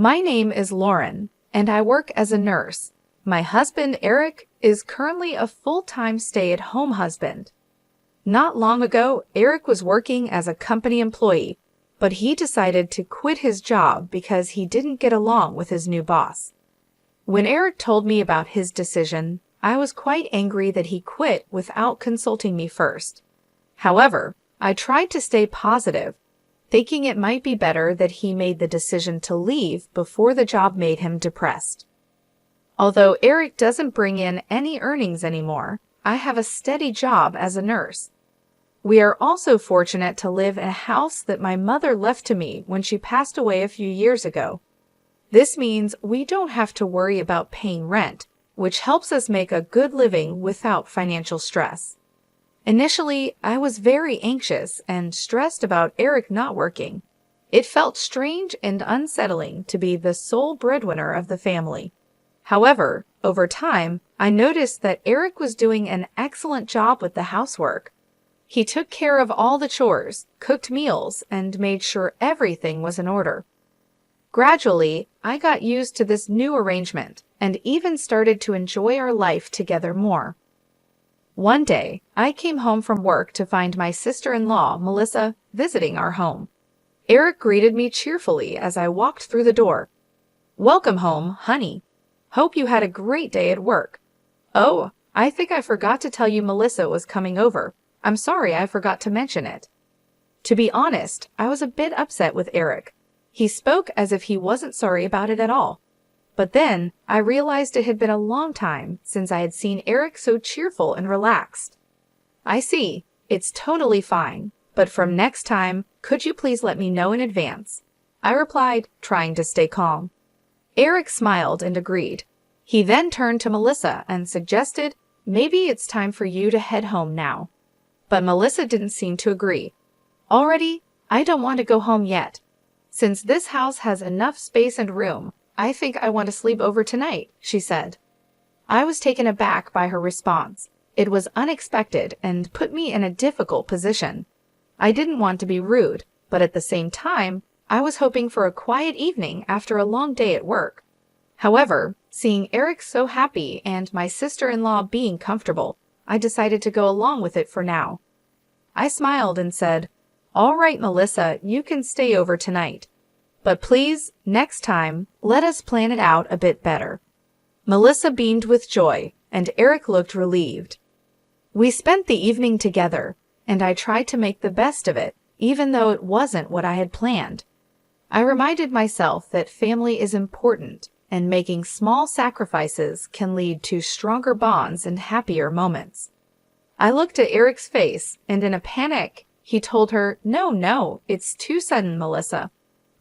My name is Lauren, and I work as a nurse. My husband, Eric, is currently a full-time stay-at-home husband. Not long ago, Eric was working as a company employee, but he decided to quit his job because he didn't get along with his new boss. When Eric told me about his decision, I was quite angry that he quit without consulting me first. However, I tried to stay positive, thinking it might be better that he made the decision to leave before the job made him depressed. Although Eric doesn't bring in any earnings anymore, I have a steady job as a nurse. We are also fortunate to live in a house that my mother left to me when she passed away a few years ago. This means we don't have to worry about paying rent, which helps us make a good living without financial stress. Initially, I was very anxious and stressed about Eric not working. It felt strange and unsettling to be the sole breadwinner of the family. However, over time, I noticed that Eric was doing an excellent job with the housework. He took care of all the chores, cooked meals, and made sure everything was in order. Gradually, I got used to this new arrangement and even started to enjoy our life together more. One day, I came home from work to find my sister-in-law, Melissa, visiting our home. Eric greeted me cheerfully as I walked through the door. "Welcome home, honey. Hope you had a great day at work. Oh, I think I forgot to tell you Melissa was coming over. I'm sorry I forgot to mention it." To be honest, I was a bit upset with Eric. He spoke as if he wasn't sorry about it at all. But then, I realized it had been a long time since I had seen Eric so cheerful and relaxed. "I see. It's totally fine. But from next time, could you please let me know in advance?" I replied, trying to stay calm. Eric smiled and agreed. He then turned to Melissa and suggested, "Maybe it's time for you to head home now." But Melissa didn't seem to agree. "Already, I don't want to go home yet. Since this house has enough space and room, I think I want to sleep over tonight," she said. I was taken aback by her response. It was unexpected and put me in a difficult position. I didn't want to be rude, but at the same time, I was hoping for a quiet evening after a long day at work. However, seeing Eric so happy and my sister-in-law being comfortable, I decided to go along with it for now. I smiled and said, "All right, Melissa, you can stay over tonight. But please, next time, let us plan it out a bit better." Melissa beamed with joy, and Eric looked relieved. We spent the evening together, and I tried to make the best of it, even though it wasn't what I had planned. I reminded myself that family is important, and making small sacrifices can lead to stronger bonds and happier moments. I looked at Eric's face, and in a panic, he told her, No, it's too sudden, Melissa.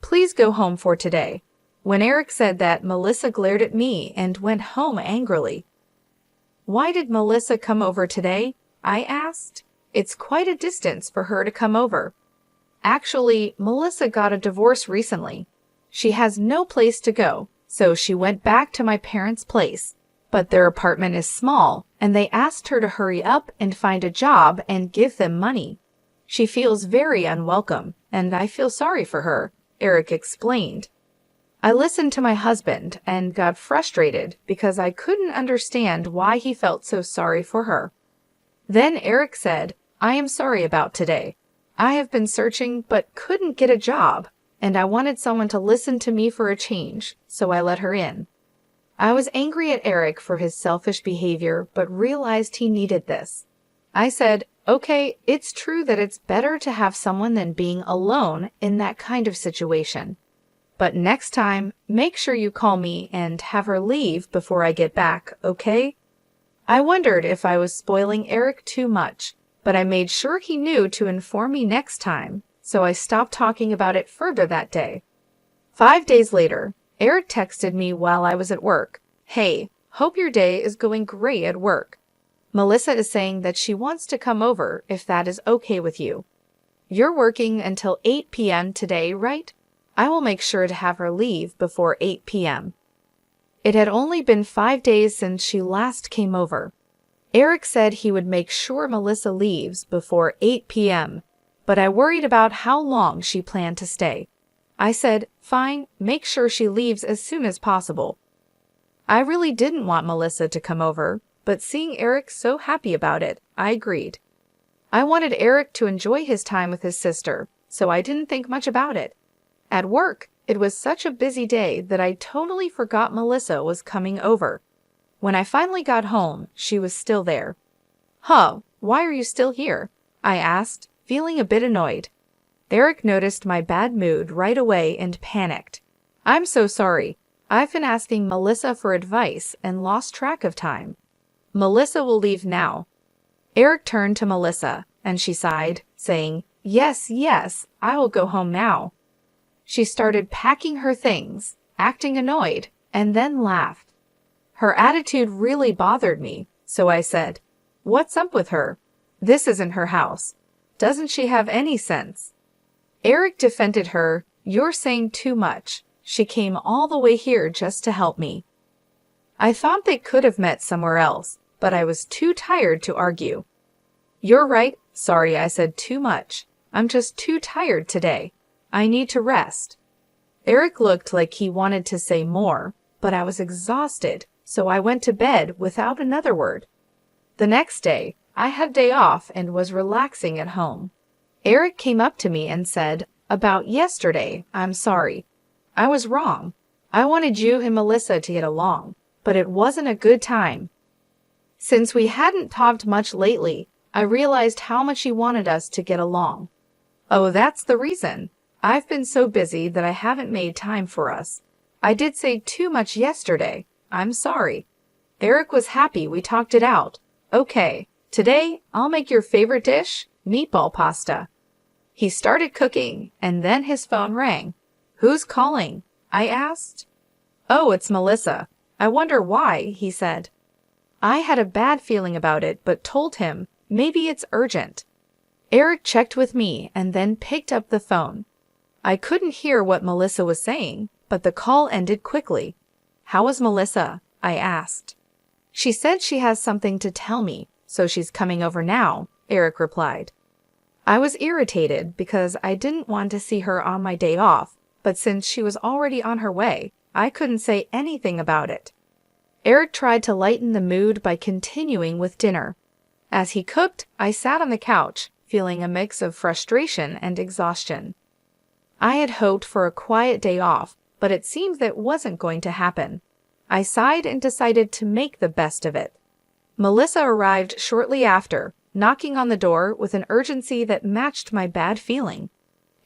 Please go home for today." When Eric said that, Melissa glared at me and went home angrily. "Why did Melissa come over today?" I asked. "It's quite a distance for her to come over." Actually, Melissa got a divorce recently. She has no place to go, so she went back to my parents' place. But their apartment is small, and they asked her to hurry up and find a job and give them money. She feels very unwelcome, and I feel sorry for her, Eric explained. I listened to my husband and got frustrated because I couldn't understand why he felt so sorry for her. Then Eric said, "I am sorry about today. I have been searching but couldn't get a job, and I wanted someone to listen to me for a change, so I let her in." I was angry at Eric for his selfish behavior, but realized he needed this. I said, "Okay, it's true that it's better to have someone than being alone in that kind of situation. But next time, make sure you call me and have her leave before I get back, okay?" I wondered if I was spoiling Eric too much, but I made sure he knew to inform me next time, so I stopped talking about it further that day. 5 days later, Eric texted me while I was at work. "Hey, hope your day is going great at work. Melissa is saying that she wants to come over if that is okay with you. You're working until 8 p.m. today, right? I will make sure to have her leave before 8 p.m. It had only been 5 days since she last came over. Eric said he would make sure Melissa leaves before 8 p.m., but I worried about how long she planned to stay. I said, fine, make sure she leaves as soon as possible. I really didn't want Melissa to come over, but seeing Eric so happy about it, I agreed. I wanted Eric to enjoy his time with his sister, so I didn't think much about it. At work, it was such a busy day that I totally forgot Melissa was coming over. When I finally got home, she was still there. "Huh, why are you still here?" I asked, feeling a bit annoyed. Eric noticed my bad mood right away and panicked. "I'm so sorry. I've been asking Melissa for advice and lost track of time. Melissa will leave now." Eric turned to Melissa, and she sighed, saying, Yes, I will go home now." She started packing her things, acting annoyed, and then laughed. Her attitude really bothered me, so I said, "What's up with her? This isn't her house. Doesn't she have any sense?" Eric defended her, "You're saying too much. She came all the way here just to help me." I thought they could have met somewhere else, but I was too tired to argue. "You're right. Sorry I said too much. I'm just too tired today. I need to rest." Eric looked like he wanted to say more, but I was exhausted, so I went to bed without another word. The next day, I had day off and was relaxing at home. Eric came up to me and said, "About yesterday, I'm sorry. I was wrong. I wanted you and Melissa to get along, but it wasn't a good time. Since we hadn't talked much lately, I realized how much he wanted us to get along." "Oh, that's the reason. I've been so busy that I haven't made time for us. I did say too much yesterday. I'm sorry." Eric was happy we talked it out. "Okay, today I'll make your favorite dish, meatball pasta." He started cooking, and then his phone rang. "Who's calling?" I asked. "Oh, it's Melissa. I wonder why," he said. I had a bad feeling about it, but told him, maybe it's urgent. Eric checked with me and then picked up the phone. I couldn't hear what Melissa was saying, but the call ended quickly. "How is Melissa?" I asked. "She said she has something to tell me, so she's coming over now," Eric replied. I was irritated because I didn't want to see her on my day off, but since she was already on her way, I couldn't say anything about it. Eric tried to lighten the mood by continuing with dinner. As he cooked, I sat on the couch, feeling a mix of frustration and exhaustion. I had hoped for a quiet day off, but it seemed that wasn't going to happen. I sighed and decided to make the best of it. Melissa arrived shortly after, knocking on the door with an urgency that matched my bad feeling.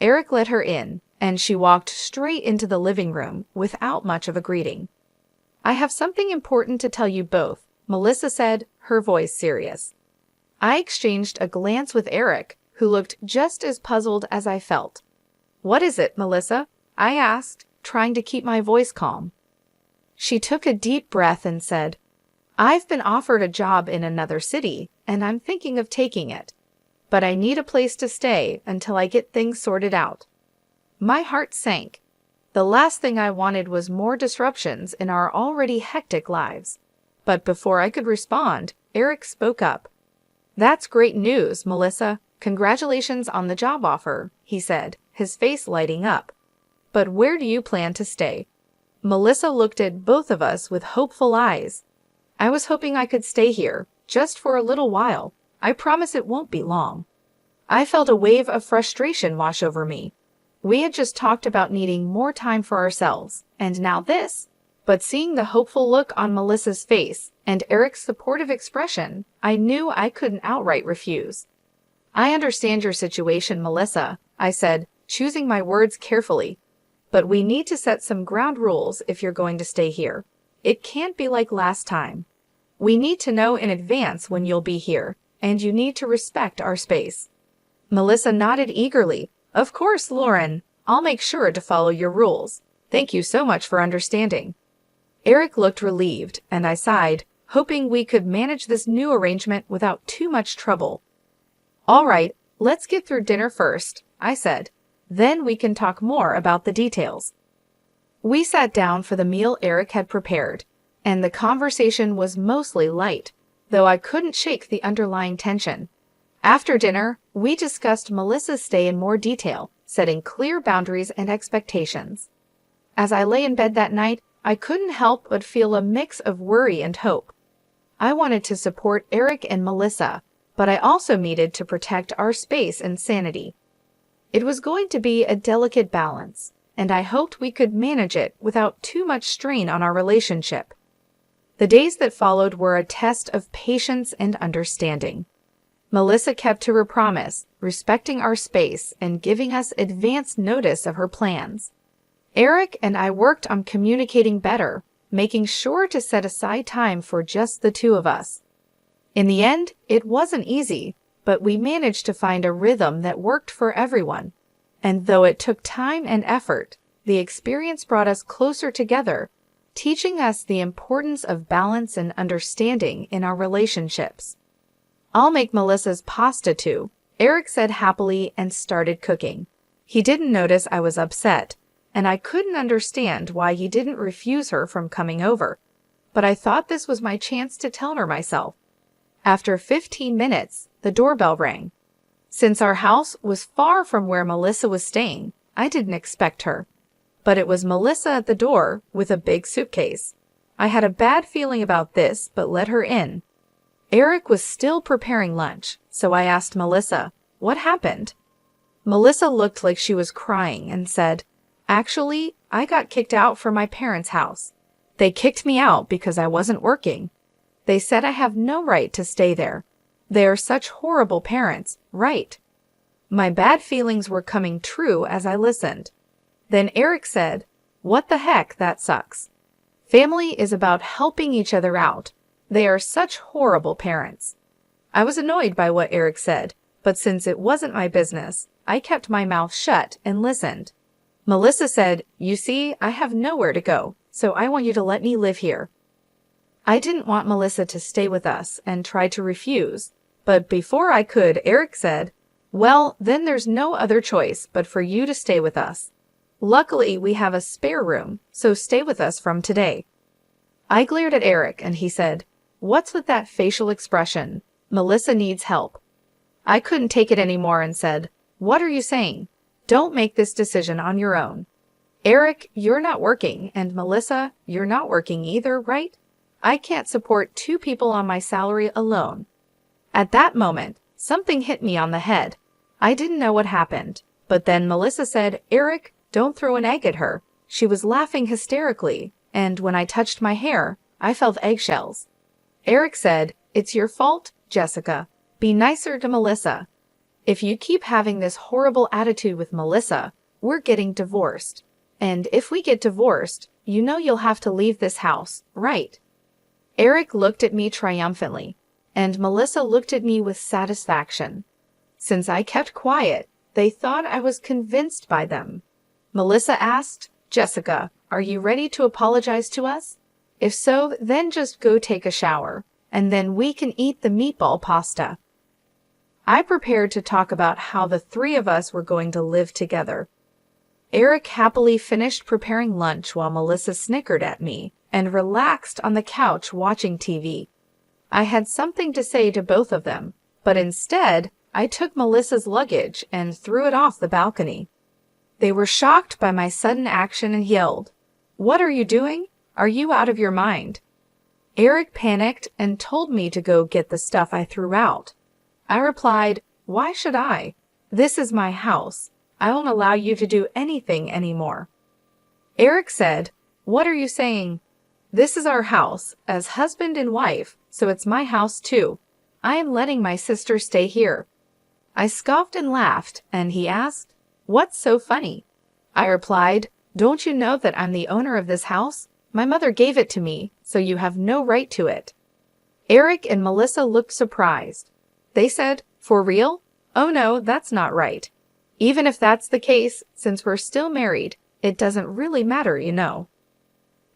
Eric let her in, and she walked straight into the living room without much of a greeting. "I have something important to tell you both," Melissa said, her voice serious. I exchanged a glance with Eric, who looked just as puzzled as I felt. "What is it, Melissa?" I asked, trying to keep my voice calm. She took a deep breath and said, "I've been offered a job in another city, and I'm thinking of taking it. But I need a place to stay until I get things sorted out." My heart sank. The last thing I wanted was more disruptions in our already hectic lives. But before I could respond, Eric spoke up. "That's great news, Melissa. Congratulations on the job offer," he said, his face lighting up. "But where do you plan to stay?" Melissa looked at both of us with hopeful eyes. "I was hoping I could stay here, just for a little while. I promise it won't be long." I felt a wave of frustration wash over me. We had just talked about needing more time for ourselves, and now this. But seeing the hopeful look on Melissa's face and Eric's supportive expression, I knew I couldn't outright refuse. "I understand your situation, Melissa," I said, choosing my words carefully. "But we need to set some ground rules if you're going to stay here. It can't be like last time. We need to know in advance when you'll be here, and you need to respect our space." Melissa nodded eagerly. "Of course, Lauren. I'll make sure to follow your rules. Thank you so much for understanding." Eric looked relieved, and I sighed, hoping we could manage this new arrangement without too much trouble. "All right, let's get through dinner first," I said. "Then we can talk more about the details." We sat down for the meal Eric had prepared, and the conversation was mostly light, though I couldn't shake the underlying tension. After dinner, we discussed Melissa's stay in more detail, setting clear boundaries and expectations. As I lay in bed that night, I couldn't help but feel a mix of worry and hope. I wanted to support Eric and Melissa, but I also needed to protect our space and sanity. It was going to be a delicate balance, and I hoped we could manage it without too much strain on our relationship. The days that followed were a test of patience and understanding. Melissa kept to her promise, respecting our space and giving us advance notice of her plans. Eric and I worked on communicating better, making sure to set aside time for just the two of us. In the end, it wasn't easy, but we managed to find a rhythm that worked for everyone. And though it took time and effort, the experience brought us closer together, teaching us the importance of balance and understanding in our relationships. "I'll make Melissa's pasta too," Eric said happily and started cooking. He didn't notice I was upset, and I couldn't understand why he didn't refuse her from coming over. But I thought this was my chance to tell her myself. After 15 minutes, the doorbell rang. Since our house was far from where Melissa was staying, I didn't expect her. But it was Melissa at the door with a big suitcase. I had a bad feeling about this, but let her in. Eric was still preparing lunch, so I asked Melissa, "What happened?" Melissa looked like she was crying and said, "Actually, I got kicked out from my parents' house. They kicked me out because I wasn't working. They said I have no right to stay there. They are such horrible parents, right?" My bad feelings were coming true as I listened. Then Eric said, "What the heck, that sucks. Family is about helping each other out. They are such horrible parents." I was annoyed by what Eric said, but since it wasn't my business, I kept my mouth shut and listened. Melissa said, "You see, I have nowhere to go, so I want you to let me live here." I didn't want Melissa to stay with us and tried to refuse, but before I could, Eric said, "Well, then there's no other choice but for you to stay with us. Luckily, we have a spare room, so stay with us from today." I glared at Eric and he said, "What's with that facial expression? Melissa needs help." I couldn't take it anymore and said, "What are you saying? Don't make this decision on your own. Eric, you're not working, and Melissa, you're not working either, right? I can't support two people on my salary alone." At that moment, something hit me on the head. I didn't know what happened, but then Melissa said, "Eric, don't throw an egg at her." She was laughing hysterically, and when I touched my hair, I felt eggshells. Eric said, "It's your fault, Jessica. Be nicer to Melissa. If you keep having this horrible attitude with Melissa, we're getting divorced. And if we get divorced, you know you'll have to leave this house, right?" Eric looked at me triumphantly, and Melissa looked at me with satisfaction. Since I kept quiet, they thought I was convinced by them. Melissa asked, "Jessica, are you ready to apologize to us? If so, then just go take a shower, and then we can eat the meatball pasta." I prepared to talk about how the three of us were going to live together. Eric happily finished preparing lunch while Melissa snickered at me and relaxed on the couch watching TV. I had something to say to both of them, but instead, I took Melissa's luggage and threw it off the balcony. They were shocked by my sudden action and yelled, "What are you doing? Are you out of your mind?" Eric panicked and told me to go get the stuff I threw out. I replied, "Why should I? This is my house. I won't allow you to do anything anymore." Eric said, "What are you saying? This is our house as husband and wife, so it's my house too. I am letting my sister stay here." I scoffed and laughed, and he asked, "What's so funny?" I replied, "Don't you know that I'm the owner of this house? My mother gave it to me, so you have no right to it." Eric and Melissa looked surprised. They said, "For real? Oh no, that's not right. Even if that's the case, since we're still married, it doesn't really matter, you know."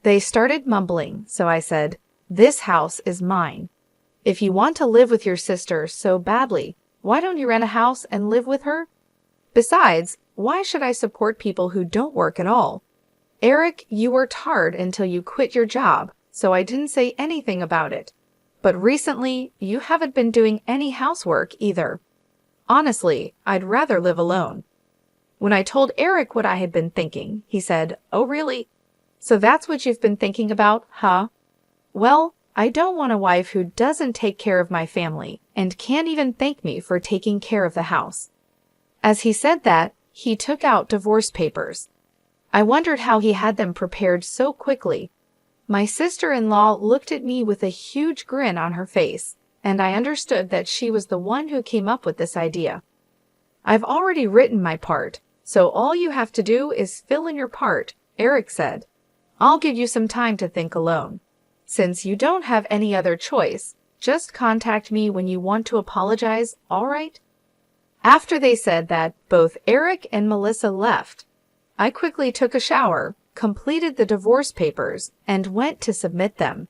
They started mumbling, so I said, "This house is mine. If you want to live with your sister so badly, why don't you rent a house and live with her? Besides, why should I support people who don't work at all? Eric, you worked hard until you quit your job, so I didn't say anything about it. But recently, you haven't been doing any housework either. Honestly, I'd rather live alone." When I told Eric what I had been thinking, he said, "Oh, really? So that's what you've been thinking about, huh? Well, I don't want a wife who doesn't take care of my family and can't even thank me for taking care of the house." As he said that, he took out divorce papers. I wondered how he had them prepared so quickly. My sister-in-law looked at me with a huge grin on her face, and I understood that she was the one who came up with this idea. "I've already written my part, so all you have to do is fill in your part," Eric said. "I'll give you some time to think alone. Since you don't have any other choice, just contact me when you want to apologize, all right?" After they said that, both Eric and Melissa left. I quickly took a shower, completed the divorce papers, and went to submit them.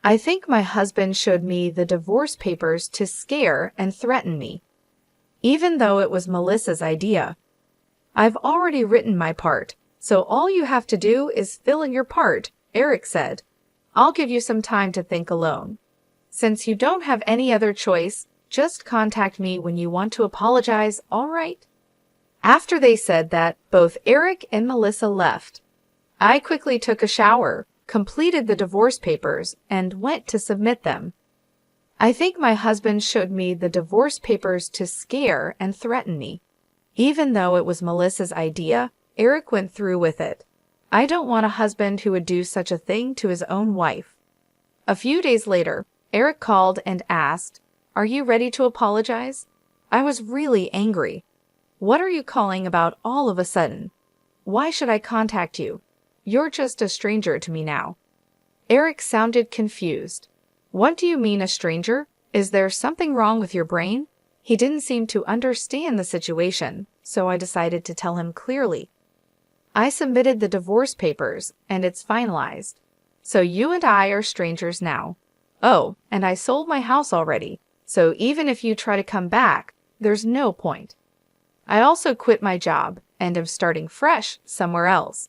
I think my husband showed me the divorce papers to scare and threaten me, even though it was Melissa's idea. "I've already written my part, so all you have to do is fill in your part," Eric said. "I'll give you some time to think alone. Since you don't have any other choice, just contact me when you want to apologize, all right?" After they said that, both Eric and Melissa left. I quickly took a shower, completed the divorce papers, and went to submit them. I think my husband showed me the divorce papers to scare and threaten me. Even though it was Melissa's idea, Eric went through with it. I don't want a husband who would do such a thing to his own wife. A few days later, Eric called and asked, "Are you ready to apologize?" I was really angry. "What are you calling about all of a sudden? Why should I contact you? You're just a stranger to me now." Eric sounded confused. "What do you mean, a stranger? Is there something wrong with your brain?" He didn't seem to understand the situation, so I decided to tell him clearly. "I submitted the divorce papers, and it's finalized. So you and I are strangers now. Oh, and I sold my house already, so even if you try to come back, there's no point. I also quit my job and am starting fresh somewhere else.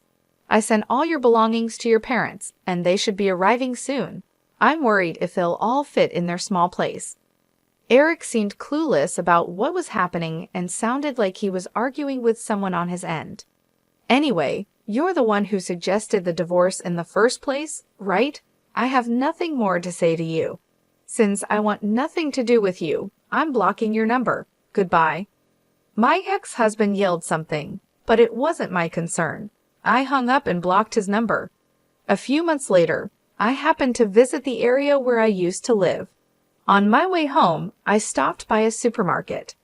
I sent all your belongings to your parents, and they should be arriving soon. I'm worried if they'll all fit in their small place." Eric seemed clueless about what was happening and sounded like he was arguing with someone on his end. "Anyway, you're the one who suggested the divorce in the first place, right? I have nothing more to say to you. Since I want nothing to do with you, I'm blocking your number. Goodbye." My ex-husband yelled something, but it wasn't my concern. I hung up and blocked his number. A few months later, I happened to visit the area where I used to live. On my way home, I stopped by a supermarket.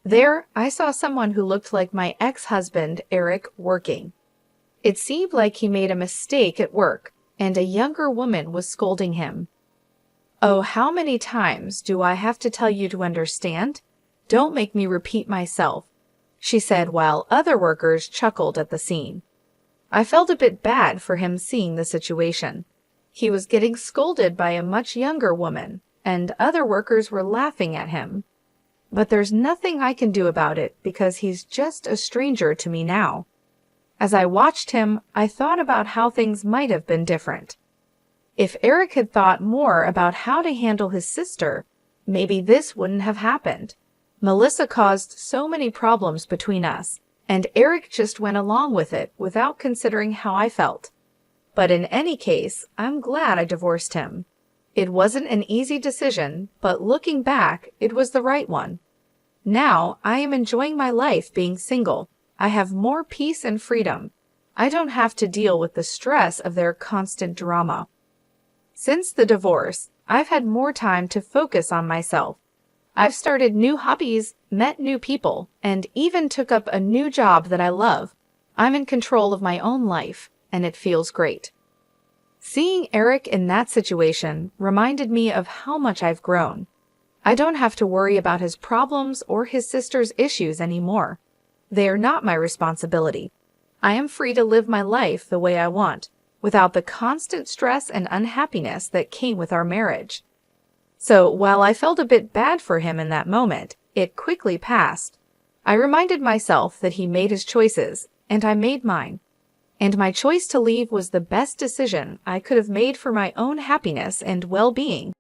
There, I saw someone who looked like my ex-husband, Eric, working. It seemed like he made a mistake at work, and a younger woman was scolding him. "Oh, how many times do I have to tell you to understand? Don't make me repeat myself," she said while other workers chuckled at the scene. I felt a bit bad for him seeing the situation. He was getting scolded by a much younger woman, and other workers were laughing at him. But there's nothing I can do about it because he's just a stranger to me now. As I watched him, I thought about how things might have been different. If Eric had thought more about how to handle his sister, maybe this wouldn't have happened. Melissa caused so many problems between us, and Eric just went along with it without considering how I felt. But in any case, I'm glad I divorced him. It wasn't an easy decision, but looking back, it was the right one. Now, I am enjoying my life being single. I have more peace and freedom. I don't have to deal with the stress of their constant drama. Since the divorce, I've had more time to focus on myself. I've started new hobbies, met new people, and even took up a new job that I love. I'm in control of my own life, and it feels great. Seeing Eric in that situation reminded me of how much I've grown. I don't have to worry about his problems or his sister's issues anymore. They are not my responsibility. I am free to live my life the way I want, without the constant stress and unhappiness that came with our marriage. So while I felt a bit bad for him in that moment, it quickly passed. I reminded myself that he made his choices, and I made mine. And my choice to leave was the best decision I could have made for my own happiness and well-being.